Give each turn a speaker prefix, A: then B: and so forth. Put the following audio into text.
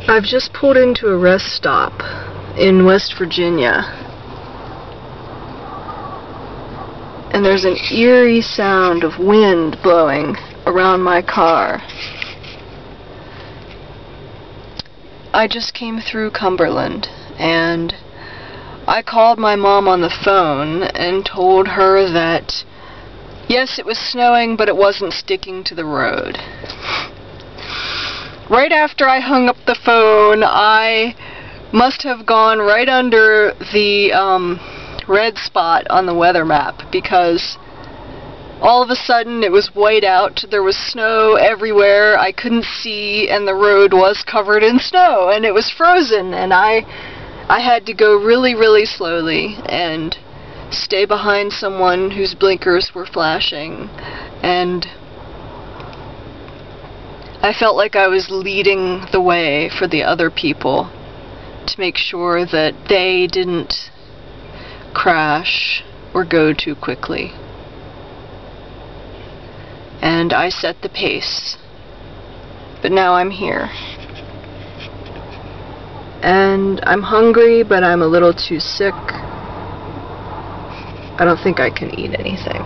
A: I've just pulled into a rest stop in West Virginia, and there's an eerie sound of wind blowing around my car. I just came through Cumberland, and I called my mom on the phone and told her that yes, it was snowing, but it wasn't sticking to the road. Right after I hung up the phone, I must have gone right under the red spot on the weather map, because all of a sudden it was white out, there was snow everywhere, I couldn't see, and the road was covered in snow, and it was frozen, and I had to go really, really slowly and stay behind someone whose blinkers were flashing, and I felt like I was leading the way for the other people to make sure that they didn't crash or go too quickly. And I set the pace. But now I'm here. And I'm hungry, but I'm a little too sick. I don't think I can eat anything.